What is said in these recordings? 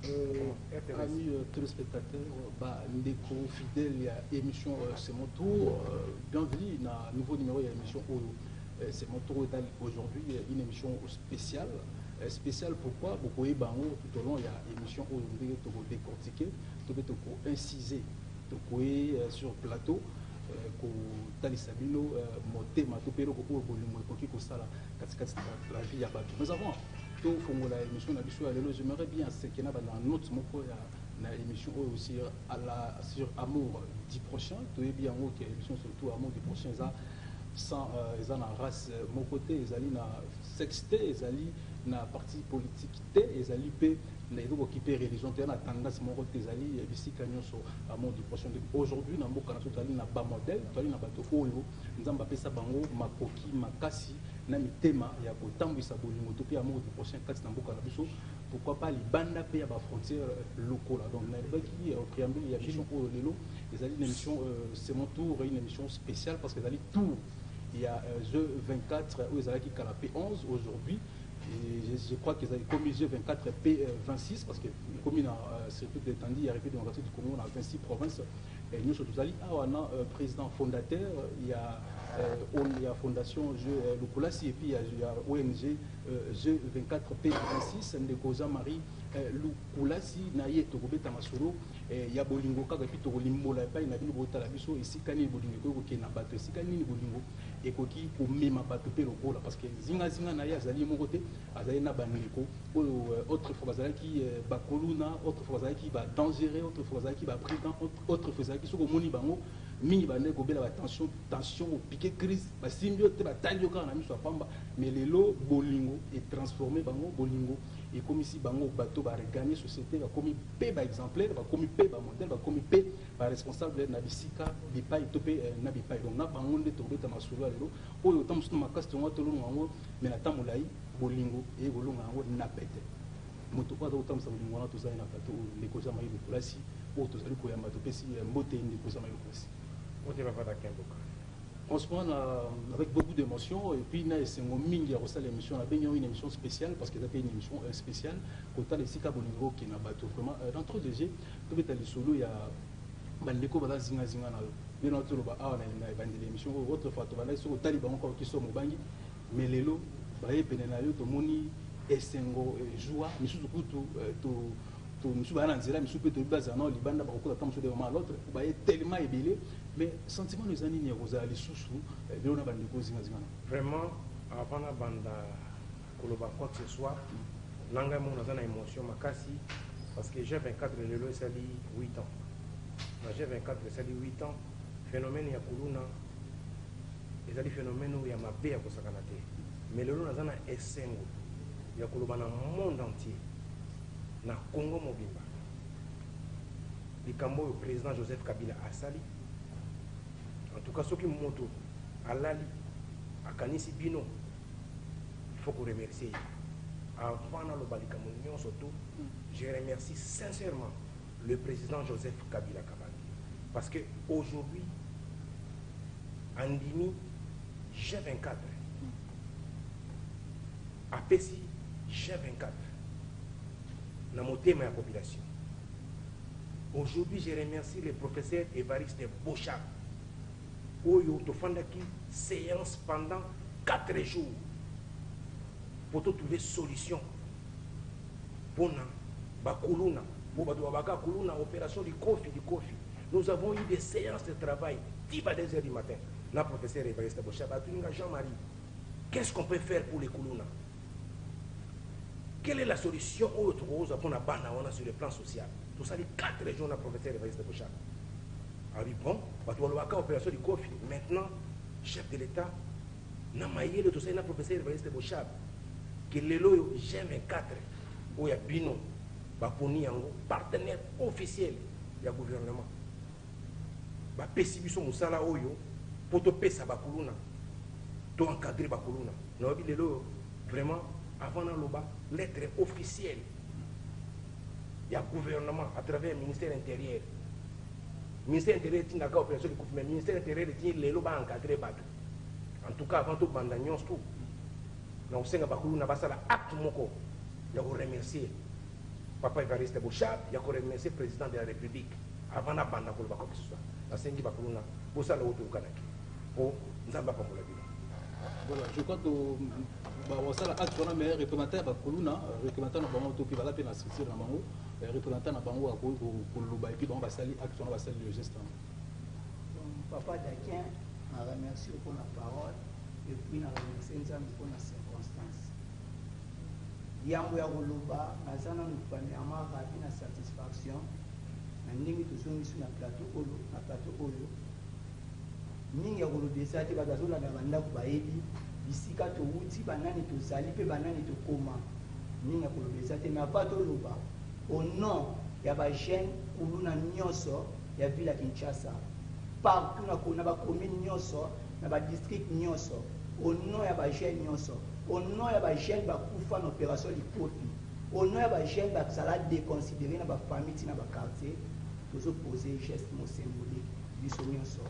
Amis téléspectateurs, ndeko fidèle, il y a émission C'est mon tour. Bienvenue dans un nouveau numéro de l'émission C'est mon tour aujourd'hui, une émission spéciale. Spéciale pourquoi? Beaucoup tout au long, il y a une émission aujourd'hui pour décortiquer, pour inciser, pour sur plateau. La vie à Batou. Mais avant, j'aimerais bien ce qu'il y a dans notre émission aussi sur Amour du prochain. Tu es bien que l'émission surtout Amour du prochain, sans la race, mon côté, ils allaient na sexté, ils allaient na parti politique, ils allaient qui peut religion, tu as tendance mon côté, ils allaient ici canyon sur Amour du prochain. Aujourd'hui, dans beaucoup de cas, na bas modèle, tu as na bateau oyo, nous avons appelé ça bango makoki makasi. Na mitema ya kotambwisa bolingo to pe amour du prochain kati na mboka na biso, pourquoi pas libanda pe ya ba frontières locaux là. Donc na baki au préambule ya mission pour lelo les alliés d'émission c'est mon tour, une émission spéciale parce que les alliés tout il y a jeu 24 où les alliés qui la P11 aujourd'hui. Et je crois qu'ils avaient commis jeu 24 P26 parce que comme il a circuit détendu, il y a République démocratique du Congo, on a 26 provinces. Et nous sommes tous allés, président fondateur, il y a Fondation Lukulasi et puis il y a ONG Jeu 24P26, Ndekoza Marie Lukulasi, Naye Togobeta Masolo, il y a Bolingo Kaka, puis Togolimbo, la paille, Nabi Bota la Biso, et si Kani Bolingo, qui est na bateau, si Kani Bolingo, et qui pour même bateau Péloco, parce que Zinga Naya, Zali Morote, Azaï Nabaniko, autre fois qui Bakoluna, autre fois qui va dangereux, autre fois qui va président, autre fois qui sont au Moni Bango, Mini Bane Gobela, tension, piqué crise, symbiote, taille quand on a mis sur Pamba, mais les lots Bolingo est transformé Bango, Bolingo, et comme ici Bango bateau va regagner société, va commis P exemplaire, va commis P modèle, va commis P responsable Nabisika, Bipa, Topé, Nabipa. Donc, n'a pas un de tomber dans ma solo, ou autant que ma casse, mais la tamoulaï, Bolingo, et Bolonga, Napete. Motopa d'autant que ça vous demande tous à un plateau, les causes à maïs de Polassi, ou tous à l'Ukoyama, Topesi, Moté, les causes à maïs de Polassi. On se prend avec beaucoup d'émotions et puis c'est l'émission, une émission spéciale parce qu'il y a une émission spéciale quand les Sika Bolingo qui n'a pas tout vraiment d'entre deux jeux tout est allé solo il y a bandeko bala zinga zinga na bien notre ba a na bandi l'émission autre fois to bala sur taliban encore qui sont mobangi mais lelo ba yepene na yo to moni esengo joie misuzu kutu to misuzu bana nzela misuzu pe to baza na libanda ba ko ta misuzu de moment l'autre ba tellement ébélé. Mais sentiment les années Rosa les sous-sous Léona Bandeko Zinga. Vraiment, avant la bande Koloba quoi que ce soit, l'anglais mon a une émotion makasi parce que j'ai 24 le sali 8 ans. J'ai 24 sali 8 ans. Phénomène ya kuluna. Les ali phénomène où il y a ma paix à Kosakanate. Mais le lot nazana esengo. Ya Koloba dans le monde entier. Na Congo Mobimba. Le Cambo le président Joseph Kabila Asali. En tout cas, ceux qui montent à Lali, à Kanisi Bino, il faut qu'on remercie. Avant le Balikamounion, surtout, je remercie sincèrement le président Joseph Kabila Kabali. Parce qu'aujourd'hui, Andimi, G24, à Pessi, G24, dans mon thème de la population. Aujourd'hui, je remercie le professeur Évariste Bochard. Oyo to fandaki séance pendant 4 jours pour trouver solution pour Bakuluna, pour Baka Kuluna, opération du Kofi. Nous avons eu des séances de travail 10 à 2 heures du matin. La professeure Evariste Bochaba, Jean-Marie, qu'est-ce qu'on peut faire pour les Kuluna? Quelle est la solution pour la bande sur le plan social? Tout ça, les 4 jours, la professeure Evariste Bochaba. Ah oui, bon, opération du Kofi. Maintenant, chef de l'État, n'a pas eu le dossier de la professeure Evariste Bochab, que le lot G24, où il y a Bino, Baponi, partenaire officiel du gouvernement. Bapesibiso Moussala Oyo, pour te payer sa Bakuluna, pour encadrer Bakuluna. Nous avons vu vraiment, avant l'Oba, lettre officielle. Il y a gouvernement à travers le ministère intérieur. Le ministère intérieur est une opération de coup, mais le ministère intérieur est les loba encadré. En tout cas, avant tout, bandagnon, tout. Donc, c'est un acte moko. Je vous remercie. Papa Evariste Bochab, il y a remercié le président de la République avant la bande pour le quoi que ce soit. La Sengi Bakuluna, pour ça le haut au Kanaki. Pour Nzamba Pamola. Voilà, je crois que ça l'acte mais représentant Bakuluna, représentant na bango to puis voilà pe na structure na bango, représentant na bango a ko loba et puis bango va sali acte on va sali le geste. Papa Dakien a remercié pour la parole et puis a remercié Nzambe pour la circonstance. Yango ya koloba nazana premièrement ravi na satisfaction na ndenge tozongi sur na plateau oyo mingi ya kolobesa te bazolanda bandako bayebi bisika touti banani tozali mpe banani tokoma mingi ya kolobesa te mais apa toloba au nom ya bajeune kuluna nyonso ya ville ya Kinshasa partout na bacommune nyonso na badistrict nyonso au nom ya bajeune nyonso au nom ya bajeune bakufa na opération likofi au nom ya bajeune bazala déconsidéré na bafamille ti na baquartier tozoposer geste mo symbolique biso nyonso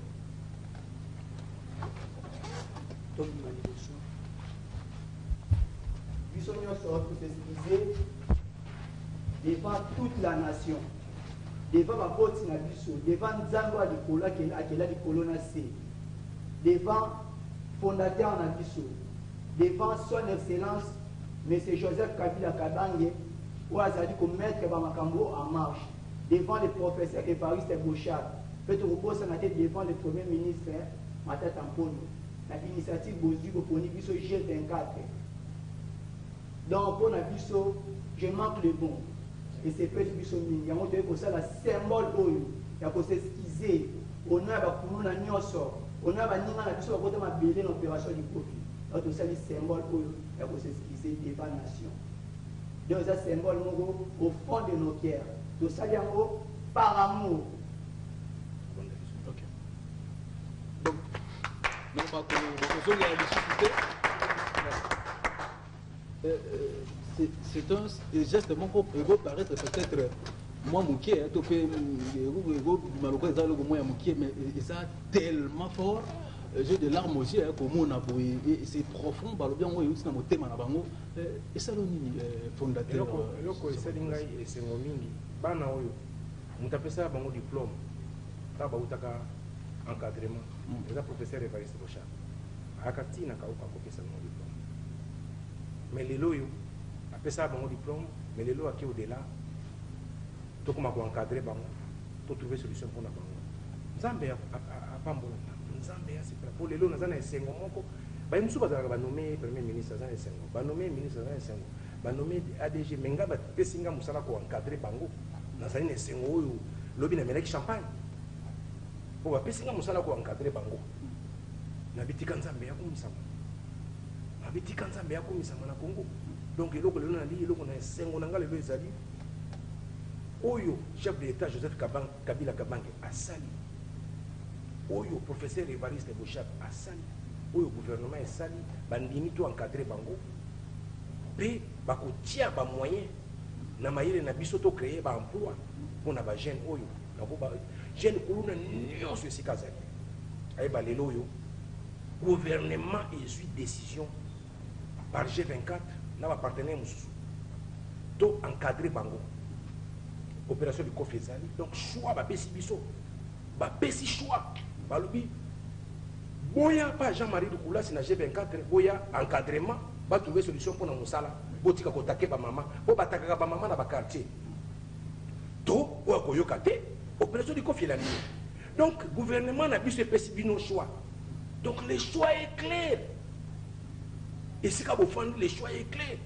biso nyonso s'excuser devant toute la nation, devant baboti na biso, devant Nzambe ya likolo akela likolo na se, devant fondateur na biso, devant son excellence M. Joseph Kabila Kabange ou azali ko mettre ba makambo en marche, devant le professeur Evariste Bochab, peut reposer na tête devant le premier ministre Matata Mpondo, la initiative Bozui Boponi biso G24. Donc pour na biso, je manque le bon. Et c'est peut biso mingi. On doit que ça la symbole oyo, ya ko s'excuser. On a ba kumuna nyonso, on a ba ninga na biso ba kota mabele na opération du Kofi. Donc ça le symbole oyo, ya ko s'excuser devant nation. Donc ça symbole moko au fond de nos cœurs. Donc ça yango par amour. OK. Donc non pas que vous avez discuté. C'est un geste qui peut paraître peut-être moins mouqué, mais ça tellement fort, j'ai des larmes aussi, et c'est profond, et ça le fondateur. Encadrement, le professeur Evariste Bochab, Akati n'a pas copié son diplôme. Mais les lois, après ça, mon diplôme, mais les lois qui au-delà, tout comme encadrer, tout trouver solution pour la banque. Nzambe a Pambola, Nzambe a c'est pour les lois, nous avons un sengo moko. Bah nous sommes pas nommé premier ministre, nous avons un sengo. Bah nommé ministre, nous avons un sengo. Bah nommé ADG, menga ba pesinga musala ko encadrer bango. Nous avons un sengo yo, lobby na meleki champagne. Pour ba pesinga musala ko encadrer bango. Na bitika Nzambe ya kumisama. Abitika Nzambe ya kumisama na Congo. Donc eloko lelo na li eloko na sengo na ngale ezali. Oyo chef de l'État Joseph Kabila Kabange asali. Oyo professeur Evariste Bochab asali. Oyo gouvernement esali bandimi to encadrer bango. Pe bako tia ba moyen na mayele na biso to créer ba emploi pour na ba jeune oyo. Na ko ba jeune kuluna nyonso sikazali. Ay ba lelo oyo gouvernement et suit décision par G24 n'a pas partenaire moussou to encadrer bango opération du Kofi Ezali donc choix ba pesi biso ba pesi choix ba lobi boya pas Jean-Marie Lukula si na G24 boya encadrement ba trouver solution pour na musala botika ko taker ba maman po bataka ba maman na ba quartier to o ko yokate opération du Kofi Ezali donc gouvernement na biso pesi bino choix. Donc le choix est clair. Et si vous faites le choix est clair.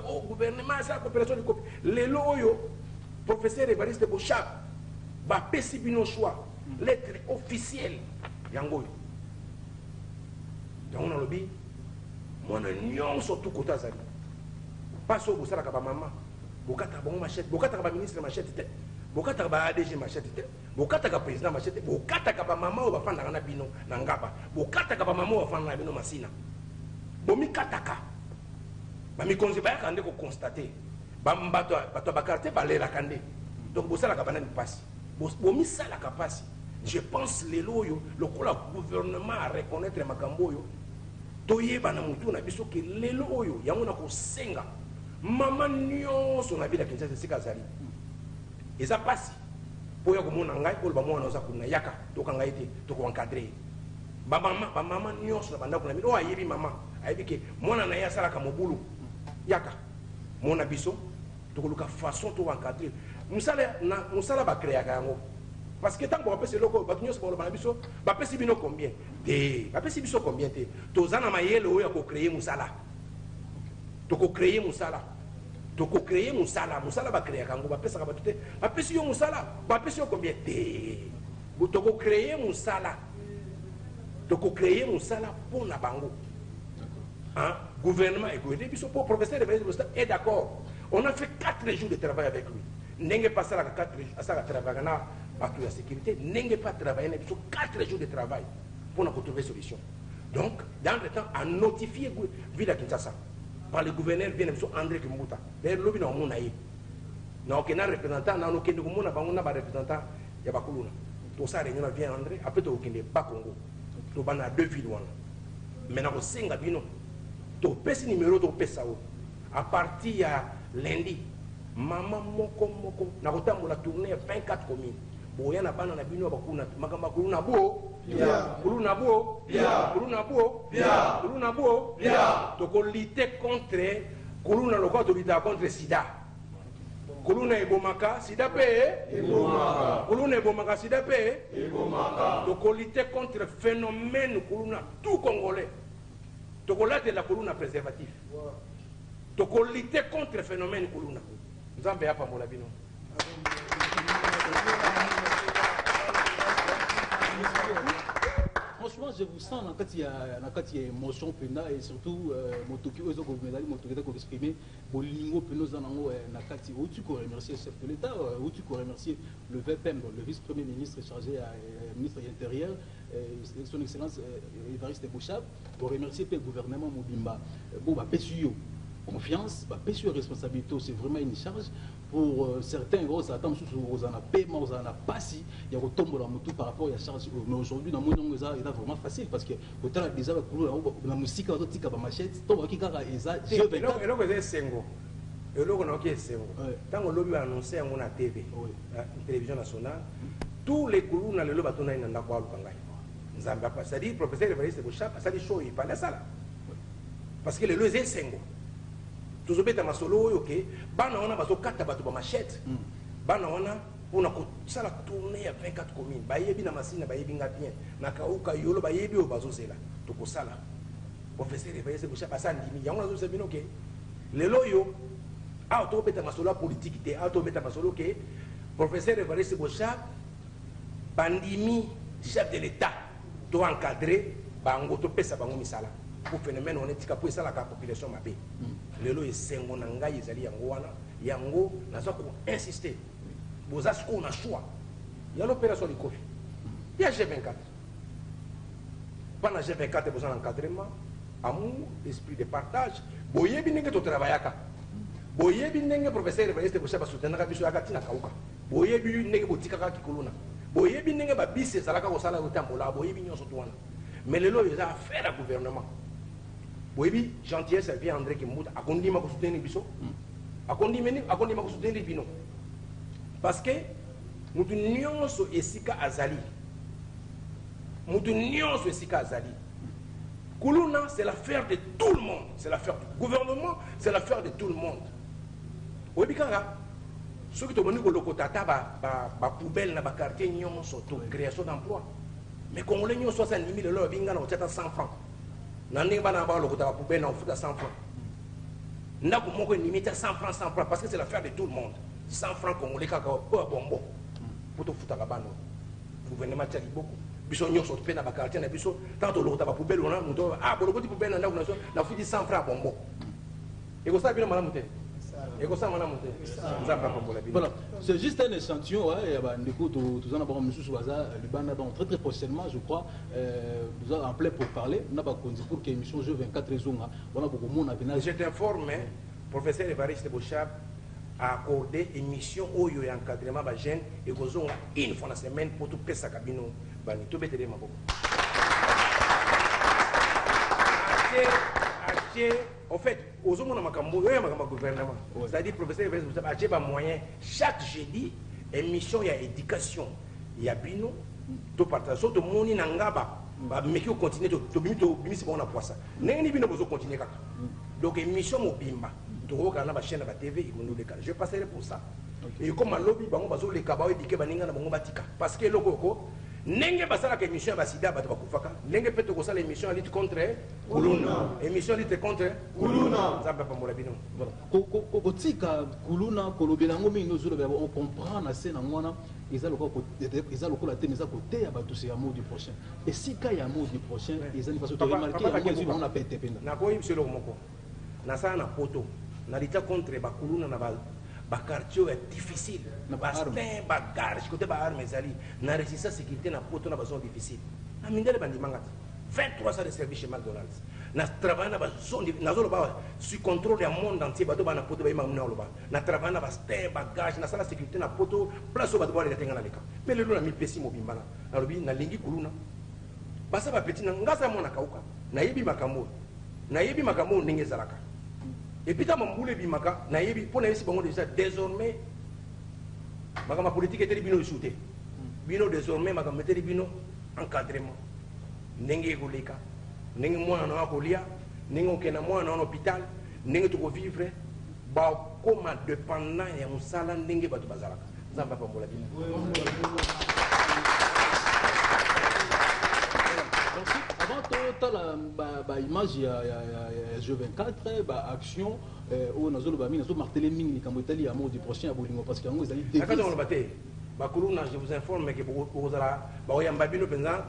Au gouvernement, c'est la coopération du copie. Les loyaux, professeur Evariste Bochab, va péciper nos choix. Lettre officielle. Yangoy. Donc on a le dit, moi, on surtout côté Azali. Pas sur Boussala Kaba Maman. Bokata bon machette. Bokata Kaba ministre machette. Bokata Kaba ADG machette. Bokata ka président machete bokata ka ba mama o bafanda na bino na ngaba bokata ka ba mama o bafanda na bino masina bomi kataka ba mi konzi ba kande ko constater ba mbato bato ba carte ba lera kande donc bosala ka banani passe bomi sala ka passe je pense les loyo le gouvernement à reconnaître makambo yo toyeba na mutu na biso ke lelo oyo yango na ko senga Maman nyon son avis la Kinshasa c'est Kazali. Et ça passe. Pour y avoir mon angai, pour le moment on a kuna yaka, to kanga été, to ko encadrer. Ba maman nyon son banda kuna mi o ayebi maman, ayebi ke mona na ya sala ka mobulu. Yaka. Mon abisso, to ko luka façon to encadrer. Musala ba créer yango. Parce que tant qu'on appelle ce loco, ba nyon pour le banabisso, ba pesi bino combien? Ba pesi biso combien te? To zana mayele o ya ko créer musala. Toko créer musala. Toko créer musala. Musala va créer kango. Va pesa kaba tute. Va pesi yo musala. Va pesi yo combien? Toko créer musala. Toko créer musala pour la bango. Hein? Gouvernement et gouvernement. Pour professeur est d'accord. On a fait 4 jours de travail avec lui. N'engue pas ça la 4 jours. Ça la travail na pour la sécurité. N'engue pas travailler. 4 jours de travail pour nous trouver solution. Donc, dans le temps, à notifier Ville Kinshasa. Par le gouverneur bien André Kimbuta. D'ailleurs, l'objet n'a pas eu. N'a aucun représentant, n'a aucun représentant, il y a pas de tout ça, réunion vient André, après tu n'as pas Congo. Tu as 2 villes. Maintenant, tu as 5 villes. Tu as un numéro, tu as à partir de lundi, maman moko, na la tournée 24 communes. Boya na bana na bino bakuna makamba kuluna bo kuluna bo kuluna bo kuluna bo to ko lutter contre kuluna lokwa to lutter contre sida kuluna ebomaka sida pe ebomaka kuluna ebomaka sida pe ebomaka to ko lutter contre phénomène kuluna tout congolais to ko lutter la kuluna préservatif to ko lutter contre phénomène kuluna nzambe hapa mola bino. Franchement, je vous sens dans il y a émotion et surtout motoki ozo ko medali motoki ko exprimer bolingo penoza nango nakati où tu ko remercier le chef de l'État, où tu ko remercier le VPM, le vice-premier ministre chargé à ministre de l'Intérieur, son excellence Évariste Bouchab, pour remercier le gouvernement Mobimba. Bon bah PSU confiance, bah PSU responsabilité, c'est vraiment une charge. Pour certains, ils attendent aux paiement, aux passi, il y a autant de par rapport à la charge. Mais aujourd'hui, dans le monde, c'est vraiment facile parce que quand on a déjà la musique, on a dit que la machette, tout le monde tant qu'on l'a annoncé à la TV, la télévision nationale, tous les coulons dans le bâton n'ont pas de c'est-à-dire, le professeur Évariste Bouchab, ça dit chaud, il parle à ça. Parce que le losé, c'est tout ce que masolo ok bana wana bazo kata bato ba machette bana wana pona ko sala tourner à 24 communes bayebi na masina bayebi ngapien na kauka yolo bayebi o bazo sela to ko sala professeur Évariste Bouchab asa ndimi yango nazo sabino ke lelo yo a to beta masolo politique te a to beta masolo ke professeur Évariste Bouchab bandimi chef de l'État to encadrer bango to pesa bango misala pour phénomène on est pour ça la population mabé lelo esengo na ngai ezali yango wana yango naza ko insister boza siko na choix ya l'opération likofi ya G24 pendant G24 boza encadrement amour esprit de partage boyebi ndenge to travaillaka boyebi ndenge professeur Évariste Bouchab soutenaka biso ya katina kauka boyebi ndenge botikaka kikolona boyebi ndenge ba bisi ezalaka ko sala otambola boyebi nyonso to wana mais lelo eza affaire à gouvernement. Oui, gentillesse, vient André Kimbuta. A conduit ma soutenir biso. A conduit ma soutenir bino. Parce que nous n'unions sur Esika Azali. Nous n'unions sur Esika Azali. Kuluna, c'est l'affaire de tout le monde. C'est l'affaire du gouvernement, c'est l'affaire de tout le monde. Oui, bikanga. Ceux qui ont dit que le Kotata va poubelle dans le quartier, nous sommes création d'emploi. Mais quand on les 70 000 euros, ils ont 100 francs. Nandé bana ba lokota poubelle na futa 100 francs. Ndako moko limite 100 francs parce que c'est l'affaire de tout le monde. 100 francs congolais kaka po bombo. Pour to futa ka bano. Gouvernement tchali beaucoup. Biso nyonso to pena ba quartier na biso tant to lokota ba poubelle on a muto bolokoti poubelle na ndako na futi 100 francs bombo. Et ko sa bino malamu te. Voilà, c'est juste un échantillon. Tous en avons donc très prochainement, je crois, nous avons en plein pour parler. On a pas pour que l'émission Jeux 24 raisons. Je t'informe, professeur Évariste Bouchab a accordé émission où il y a encadrement de jeunes et qu'on a une fois la semaine pour tout péter sa cabine. Tout bête de ma boue. En fait, aux hommes de gouvernement. C'est-à-dire, professeur, il y a moyen. Chaque jeudi, émission, il y a éducation. Il y a bino, tout partage. Tout le monde est en gaba. Mais qui continue, tout le monde est en poisson. N'est-ce pas continuer. Donc, émission Mobimba. Tu vois, la chaîne de la TV, je passerai pour ça. Et comme à lobby, les cabas éduqués, parce que le coco, Nenge basala que émission basida bato bakufaka. Nenge peut ko sala émission lutte contre Kuluna. Émission lutte contre Kuluna. Ça va pas mola bino. Voilà. Ko tika Kuluna kolobela ngomi nozolo ba on comprend na scène ngona ils ont la thème côté à bato c'est amour du prochain. Et si ka ya amour du prochain, ils ont parce que remarqué on a pété penda. Na ko monsieur le moko. Na ça na poto. Na lutte contre ba Kuluna na ba quartier est difficile. Bastin, bagarre, je côté bagarre mes alliés. Na résistance sécurité na poto na zone difficile. Na mindele bandi mangati. 23 ans de service chez McDonald's. Na travail na zone na zone ba sous contrôle du monde entier bato ba na poto ba mamuna loba. Na travail na bastin, bagage, na sala sécurité na poto, place au bato ba les tenga na leka. Mais le na mi pesi mobimba na. Na lobi na lingi kuluna. Basa ba petit na ngasa mona kauka. Na yebi makambo. Na yebi makambo ninge zalaka. Et puis, dans mon bimaka, naïbi, pour naïsi bongo déjà désormais, ma politique était bino shooté. Bino désormais, ma mettait bino encadrement. N'enge goleka, n'enge moi en akolia, n'enge okena moi en hôpital, n'enge to vivre, ba comme dépendant et un sala n'enge batu bazalaka. Ça va pas pour la bino. Avant la image il y a jeu 24 action on a zolo bami na marteler mingi comme Italie amour du prochain à Bolingo parce qu'il y a des défis. D'accord on baté. Ba kuluna je vous informe que pour zala ba oyamba bino penza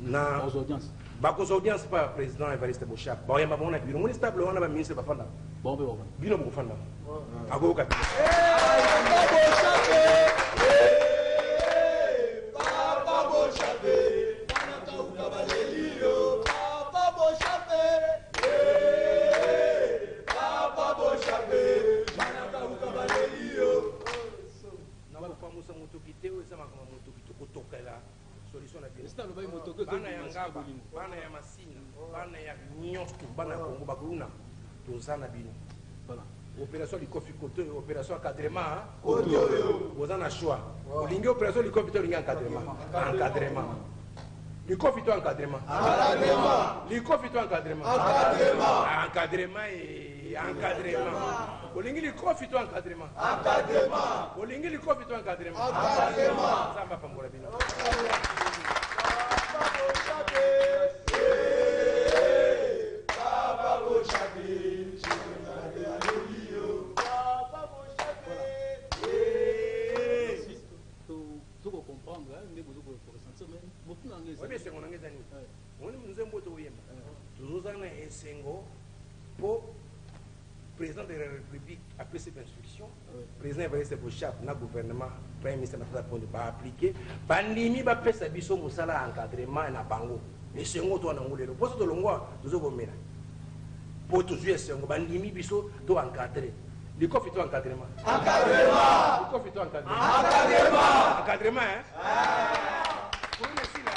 na aux audiences. Ba aux audiences pas président Evariste Bochap. Ba oyamba bona bino mon stable on a ba ministre ba fanda. Bon be bon. Bino bo fanda. Ago ka. Bana ya masina, bana ya nyoto, bana ya Congo bakuluna, tozana bino. Voilà. Opération du coffre côté, opération encadrement, côté. Vous en avez choix. Olingi opération du coffre olingi encadrement. Encadrement. Du coffre encadrement. Encadrement. Du coffre encadrement. Encadrement. Encadrement et encadrement. Olingi du coffre encadrement. Encadrement. Olingi du coffre encadrement. Encadrement. Ça va pas mola bino. Président de la République après cette instruction, président Evariste Bochap, na gouvernement, premier ministre n'a pas appliqué. Bandimi ba pesa biso musala encadrement na bango. Et c'est ngo to na ngolelo. Poso to longwa tozo bomela. Po to jouer c'est ngo bandimi biso to encadrer. Le coffre to encadrement. Encadrement. Le coffre to encadrement. Encadrement. Encadrement hein. Pour une ici là.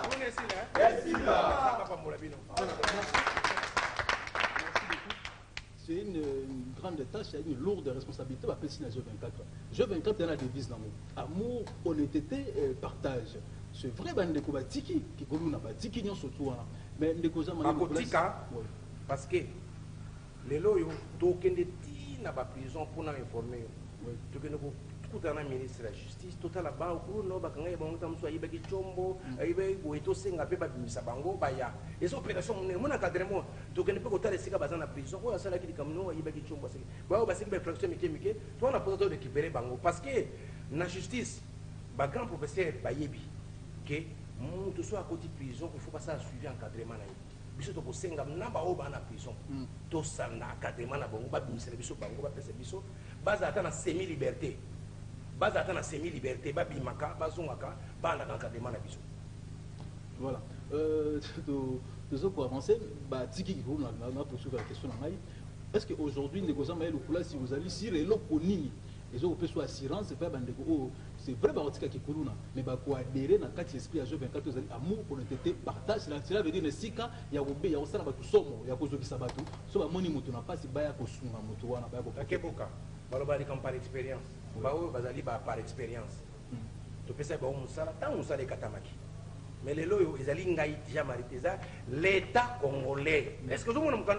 Pour une ici là. Ici là. Papa Molabino. C'est une grande tâche, une lourde responsabilité. On appelle ça Jeu 24. Jeu 24 est la devise d'amour. Amour, honnêteté, partage. C'est vrai, ben, ndeko batiki qui colou na batiki nyon surtout là. Mais ndeko za mani bakotika parce que les loyo tokende ti na ba prison pour na informer. Tokende ko kutana ministre de la justice total ba ko no bakanga ya bango tamso ayiba ki chombo ayiba ko eto senga pe ba bimisa bango baya. Les opérations mon encadrement tokende pe ko tala sika bazana prison ko asala ki kamno ayiba ki chombo sika. Ba ba sika ba infraction mike to na posa to récupérer bango parce que na justice ba grand professeur bayebi que tout soit à côté de prison, il faut passer à suivi encadrement. Biso to kosenga namba o ba na prison. To sanda encadrement na bango ba bimisela biso bango ba pesa biso. Baza ata na semi liberté. Baza ata na semi liberté ba bimaka ba zongaka ba na encadrement na biso. Voilà. Pour avancer, bah tiki qui na poursuivre la question là. Est-ce qu'aujourd'hui négociant maël ou si vous allez si les loponini ils ont une assurance c'est pas bandeko c'est vrai barotika kikuluna mais ba ko adhérer na kati esprit ya G24 ezali amour pour l'entité partage cela veut dire sika ya kobe ya osala batu somo ya kozokisa batu so ba moni mutu na pasi ba ya kosunga mutu wana ba ya ko akeboka baloba li comme par expérience ba o bazali ba par expérience to pesa ba musala tant musala katamaki mais les loyaux ils allaient ngai déjà mariteza l'état congolais est-ce que tout le monde quand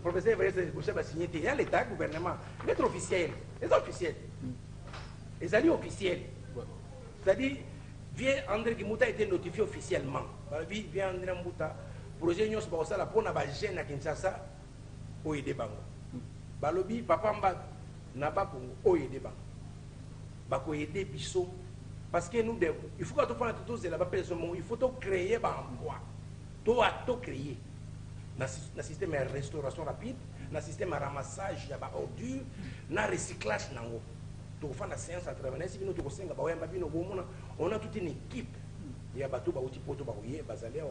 professeur Evariste Boucher va signer il y a l'état gouvernement lettre officielle les officiels ils allaient officiels c'est-à-dire vient André Kimuta a été notifié officiellement vient André Mbuta projet nyos ba osala pona ba jeune à Kinshasa o aider bango balobi papa mba na ba Congo o aider bango ba ko aider biso. Parce que nous, il faut que tu fasses tout ça, il faut créer un emploi. Tu dois créer. Dans le système de restauration rapide, dans le système de ramassage, d'ordures, dans le recyclage. Tu fais la séance à travers on a toute une équipe. Il y a bateau, on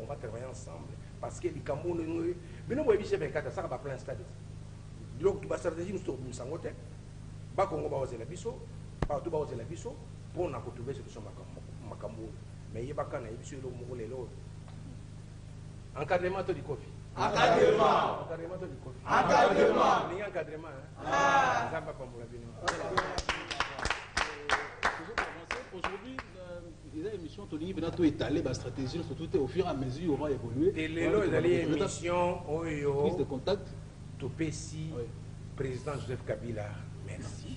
va travailler ensemble. Parce que les Camerounais, nous avons G24, ça va plein stade. Donc, la stratégie, nous sommes en Sangote. Pas qu'on va oser la biso, pas tout va oser la biso. Pour na retrouver solution makambo mais yebaka na yebiso lo moko lelo encadrement to di kofi encadrement to di kofi ni encadrement zamba pambola bino aujourd'hui les émissions to lingi bena to étaler ba stratégie surtout au fur et à mesure on va évoluer et lelo ezali émission oyo prise de contact to pesi président Joseph Kabila merci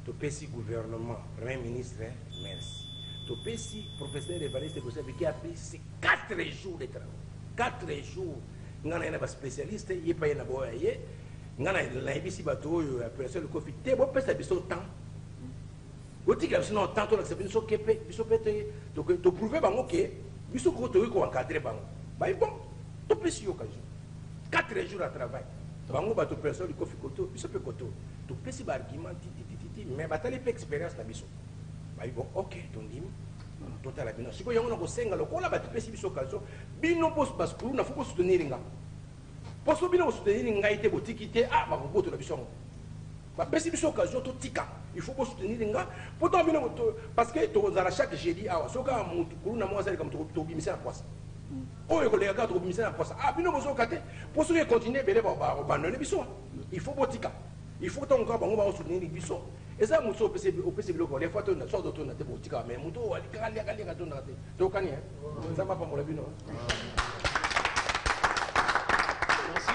Topesi gouvernement, Premier ministre, merci. Topesi professeur Evariste Boucher qui a pris 4 jours de travail. 4 jours. Nous avons un spécialiste, il n'y a pas de boye. Nous avons un bateau, opération le Covid. Tu peux faire ça temps. Vous dites que sinon, tant que vous avez fait, vous avez prouvé que vous avez encadré. Bon, Topesi occasion. 4 jours à travail. Bango bato personne du Covid, vous avez fait Topesi argument. Mais batali pe expérience na biso ba bon ok tondimi total bino siko yango na kosenga lokola bati pesi biso kazo bino boss baskulu na fuko soutenir nga poso bino soutenir nga ite botikite ah ba boto na biso ba pesi biso kazo to tika il faut soutenir nga pourtant bino parce que to zara chaque jeudi ah soka mutu kulu na mwasa comme to bimisa na poisse oyo ko lega to bimisa na poisse ah bino bozo kate poso ye continuer bele ba non biso il faut botika il faut donc qu'on va soutenir les bisous. Et ça, nous sommes au PC Bloc, les fois, on a sorti de ton botica, mais nous sommes à l'école. Ça va pas mon avis, non? Merci.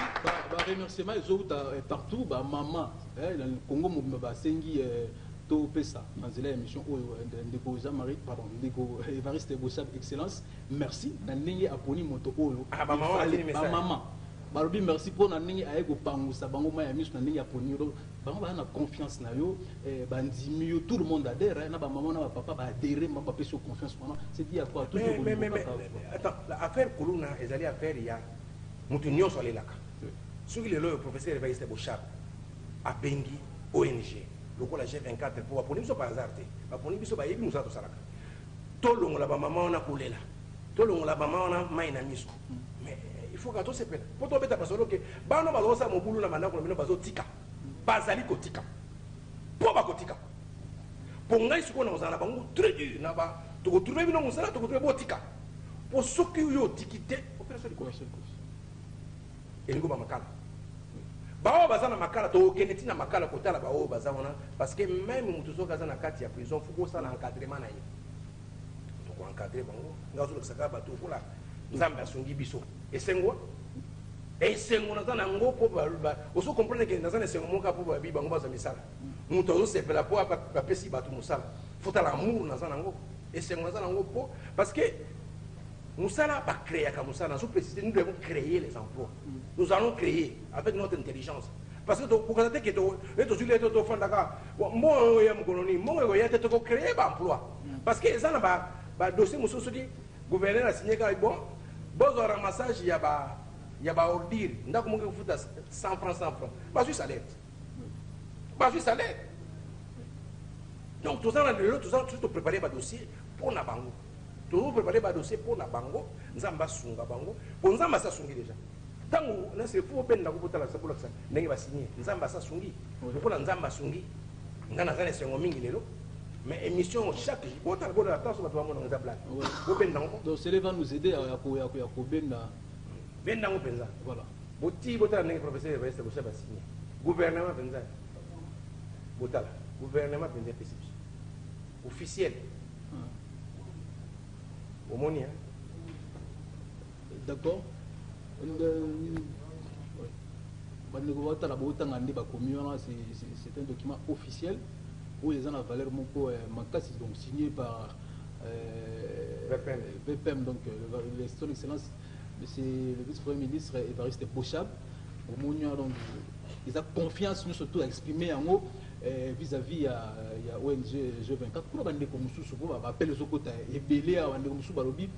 Remerciement les autres partout, maman, le Congo, Sengi, to pesa, dans l'émission, Ndeko Jean-Marie, pardon, Ndeko Evariste Bouchab, excellence. Merci. Nanenge Aponi Moto Olo. Ah, maman. Balobi merci pour na ningi ayeko pangusa bango maya misu na ningi ya poniro bango ba na confiance na yo bandimi yo tout le monde adhère na ba maman na ba papa ba adhérer ma papa sur confiance pendant c'est dit à quoi tout mais attends l'affaire Kuluna ezali affaire ya mutu nyonso alelaka soki lelo professeur Evariste Bouchab a bengi ONG lokola G24 pour aponi biso par hasard te aponi biso ba yebi musa to salaka to longola ba maman na kolela to longola ba maman na mai na miso mais il faut que tout se pète. Pour tomber ta personne, que bano balosa mon boulot na manda ko mino bazo tika. Bazali ko tika. Po ba ko tika. Pour ngai suko na ozana bango très dur na ba to ko trouver bino musala to ko trouver bo tika. Pour soki yo tikité opération de commercial. Et ngo ba makala. Ba bazana makala to keneti na makala ko tala ba o bazana parce que même mutu soka za na kati ya prison fuko ça na encadrement na ye. To ko encadrer bango ngazo le saka ba to ko la nzambe asungi biso esengo na ngo po ba oso comprendre que nazana esengo moka po ba bi bango baza misala muto oso sepela po ba pesi batu musala fota l'amour nazana ngo esengo nazana ngo po parce que musala ba créer ka musala sous préciser nous devons créer les emplois nous allons créer avec notre intelligence parce que pour constater que to jule to fandaka mo ya mkoloni mo ya to créer ba emploi parce que ça na ba dossier musoso di gouverneur a signé ka bon besoin de ramassage, il y a ordure. Il y a 100 francs. Pas juste salaire. Donc, tout ça, tout préparer un dossier pour la bango. Tout préparer un dossier pour la bango. Nous avons sunga bango. Pour nous avons sungi déjà. Tant que nous avons fait un peu de temps, nous avons signé. Nous avons sungi. Pour nous avons sungi. nga na zane sengo mingi lelo mais émission chaque jour ta boda ta so ba to mo nga blague bo ben nango donc cela va nous aider à benda nango penza voilà boti bota ndenge professeur va ese bo chaba signé gouvernement penza botala gouvernement penza pesi officiel au monia d'accord c'est un document officiel où les gens ont valeur donc signé par VPM, donc son excellence le vice-premier ministre Évariste Bochab. Donc ils ont confiance nous surtout à exprimer en haut vis-à-vis il y a ONG G24 pour bande comme sous pour appeler les autres et belé à bande comme sous barobi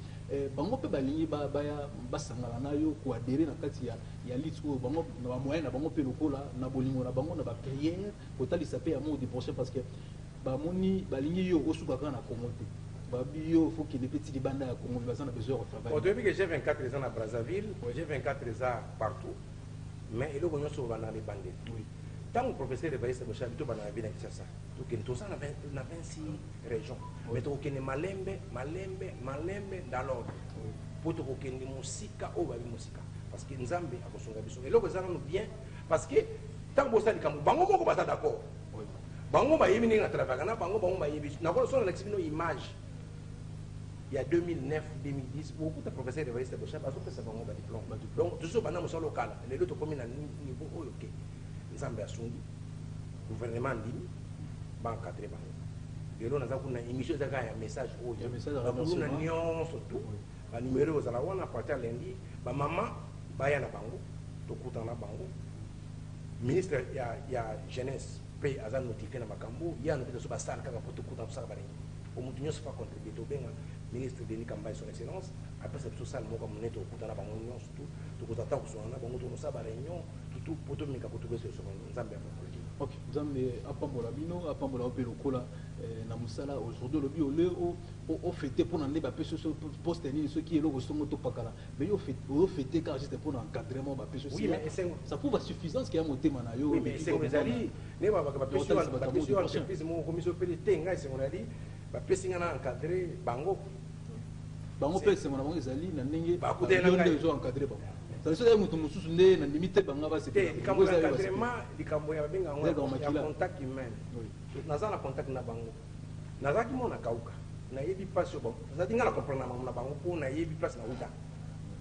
bango pe balingi ba sangala na yo ko adhérer na kati ya litso bango na moyen na bango pe lokola na bolingo na bango na ba prière ko tali sapé à mot de prochain parce que ba moni balingi yo osuka kana komote babi yo faut qu'il ait petit banda ya Congo bazana besoin de travail. Au début que G24 les à Brazzaville, G24 les partout mais il y a sur banda les bandits. Oui. Tant que professeur de Baïs Bocha, tout va dans la ville de ça. Donc, tout ça, on a 26 régions. Mais tout le malembe dans l'ordre. Pour tout le musique, musique. Parce que nous avons besoin. Et là, nous avons bien. Parce que tant que vous avez bango pas d'accord. Bango va y venir à travers. Bango va y venir. Nous avons une image. Il y a 2009, 2010, beaucoup de professeurs de Baïs Bocha, parce que c'est bango diplôme. Donc, tout ça, nous sommes local. Les autres communes à niveau OK. Nzambe asungi gouvernement ndimi ba cadre ba lelo naza kuna émission za ya message oyo ba kuna nyonso tu ba numéro za la wana partir lundi ba mama ba ya na bango to kutana bango ministre ya jeunesse pe aza notifié na makambo ya no so ba sala kaka poto kutana so ba rengi o mutu nyonso pa contribuer to benga ministre Denis Kambay son excellence après ça tout ça mo comme neto kutana bango nyonso tu to kutata kusona bango to no sa ba réunion tout poto mika poto beso so nzambe ok nzambe apambola bino apambola pe lokola na musala aujourd'hui le biolé au fêter pour nande ba peso so poste ni ce qui est logo songo to pakala mais au fêter car juste pour encadrement ba peso oui mais ça prouve la suffisance qu'il y a monté mana yo oui mais c'est que zali ne ba peso entreprise mo commission PDT ngai c'est on a dit ba peso ngana encadrer bango pe c'est mon bango zali na ndenge ba yonde zo encadrer bango ça c'est mutu mususu nde na limite banga ba c'est likambo ya encadrement likambo ya benga ngwa ya contact humain naza na contact na bango nazaki mona kauka na yebi place yo bango nazaki ngala comprendre na bango po na yebi place na uta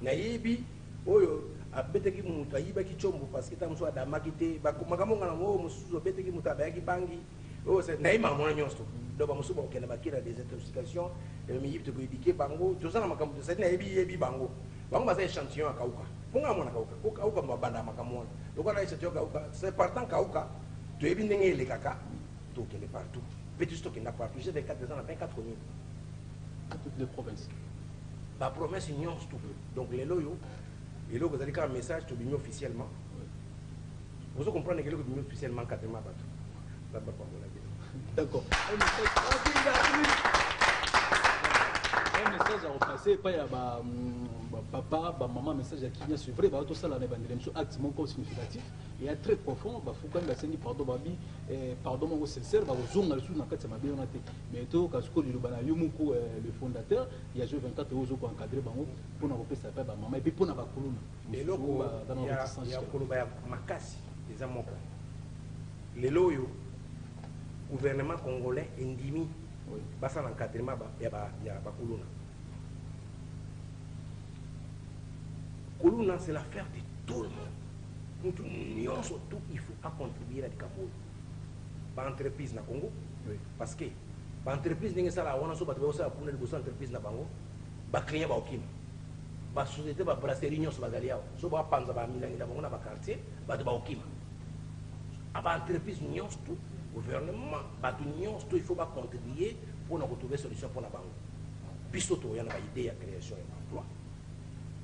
na yebi oyo abeteki mutu ayibaki chombo parce que tamuso adamaki te makambo ngana mo mususu abeteki mutu abayaki bangi oyo c'est na ima mona nyonso do ba mususu okenda bakira des intoxications et mi yibte ko éduquer bango tozana makambo c'est na yebi bango bango basa échantillon akauka ponga mona kauka kauka mabanda makamona donc na échantillon kauka c'est partant kauka to yebi ndenge le kaka to kende partout petit stock na partout j'ai 24 ans 24 communes à toutes les provinces ba promesse union tout donc les loyo et là vous allez faire un message to bimi officiellement vous comprenez que le bimi officiellement 4 mois bateau là ba pas d'accord un message à repasser pas ya ba papa ba maman message à qui c'est vrai ba tout ça là na bandele so acte mon significatif et très profond ba fuka nga sengi pardon babi pardon mon sincère ba zonga sous na kati ma bien on mais to ka sko lu bana yo muko le fondateur il y a G24 ozo ko encadrer bango pour na repasser pa ba maman et puis pour na ba kuluna et loko ya koloba ya makasi les amoko les loyo gouvernement congolais endimi basa l'encadrement ya ba kuluna kuluna c'est l'affaire de tout le monde nous surtout il faut à contribuer à dikapo ba entreprise na Congo parce que ba entreprise ninga sala wana so ba tsa pour le bossa entreprise na bango ba client ba okima ba société ba brasserie nyonso bazali awa so ba panza ba milangi na bango na ba quartier ba okima aba entreprise nyonso tout gouvernement bato nyonso il faut contribuer pour trouver solution pour la banque biso to yana ba idée ya création d'emploi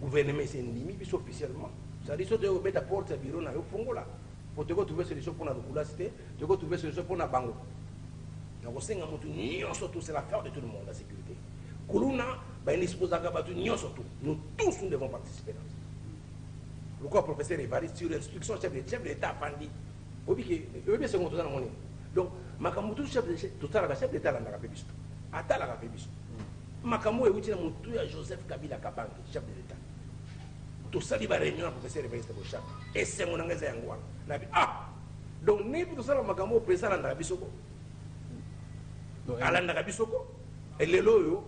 gouvernement c'est ndimi biso officiellement ça dit so de mettre porte bureau na yo fongola pour te trouver solution pour la cité te trouver solution pour la banque donc c'est un mutu nyonso tout c'est l'affaire de tout le monde la sécurité kuluna ba indisposa ga bato nyonso tout nous tous nous devons participer dans ça pourquoi professeur Évariste sur instruction chef de l'État pandi obi que obi c'est mon donc Makamutu chef de chef d'État dans la République. Ata la République. Makamu est utile mutu ya Joseph Kabila Kabange, chef de l'État. Tout ça, il va réunir un professeur de Baïste Bochap. Et c'est mon engagé à moi. Ah! Donc, n'est pas tout ça, Makamu est président dans la Bissoko. À la Bissoko. Et le loyo,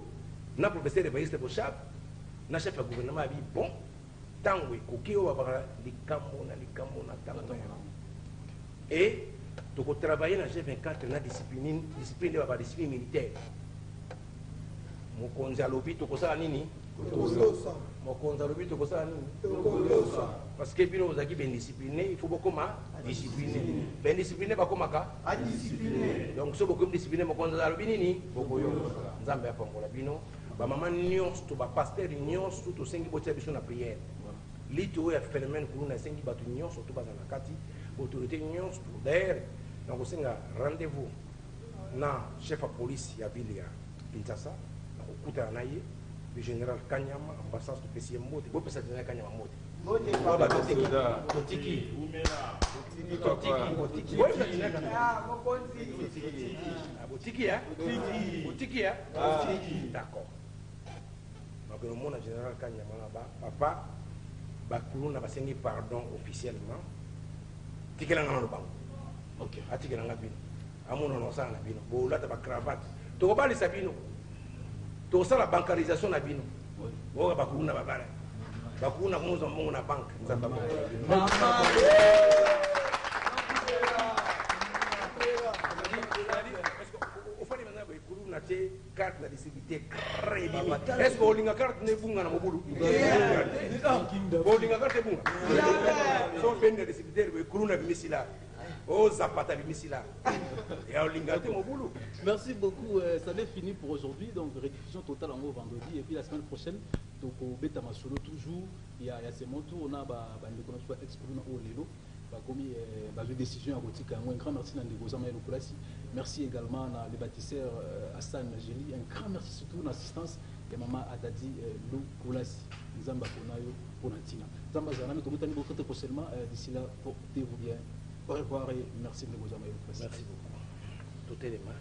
n'a professeur de Baïste Bochap, n'a chef de gouvernement, dit bon, tant que Kokio va parler, les Kamona, et tu peux travailler dans G24 dans la discipline militaire. Mon konzalobi to kosa nini? Mon konzalobi to kosa nini? Parce que bino ozaki ben discipliné, il faut beaucoup ma discipliné. Ben discipliné ba komaka? A discipliné. Donc so beaucoup discipliné mon konzalobi nini? Boko yo. Nzambe ya fongola bino. Ba maman nyons to ba pasteur nyons to sengi botia biso na prière. Lito ya phénomène ko na sengi batu nyons to ba na kati, autorité nyons to d'ailleurs. Donc on senga rendez-vous na chef de police ya ville ya Kinshasa. Le général Kanyama, ambassade de PCM Mode, vous pouvez dire Kanyama Mode. Totiki. D'accord. Donc le monde général Kanyama là-bas, papa, Bakoulou n'a pas signé pardon officiellement. Tikelanga no bango. OK. Atikelanga bino. Amono no sa na bino. Bo la ta ba cravate. To ba li sabino. Tout ça la bancarisation na bino. Oga bakuna babala. Bakuna muzo mungu na bank. Nzamba. Carte na distribuer crédit. Est-ce que olinga carte ne bunga na mobulu? Olinga carte bunga. So bende distribuer we kuruna bimisila. Oh Zapata bimisila. Et olinga te mobulu. Merci beaucoup. Ça n'est fini pour aujourd'hui. Donc rediffusion totale en haut vendredi et puis la semaine prochaine donc au Beta Masolo toujours il y a ces mots on a ba ndeko soit exprimer au lelo ba commis ba décision à botika. Un grand merci na ndeko Zama Lokolasi. Merci également à les bâtisseurs Hassan Géli. Un grand merci surtout l'assistance de maman Adadi Lokolasi. Nzamba konayo ponatina. Nzamba zana mais tomutani beaucoup prochainement d'ici là portez-vous bien. Au revoir et merci de vous avoir. Merci beaucoup. Tout est les mains.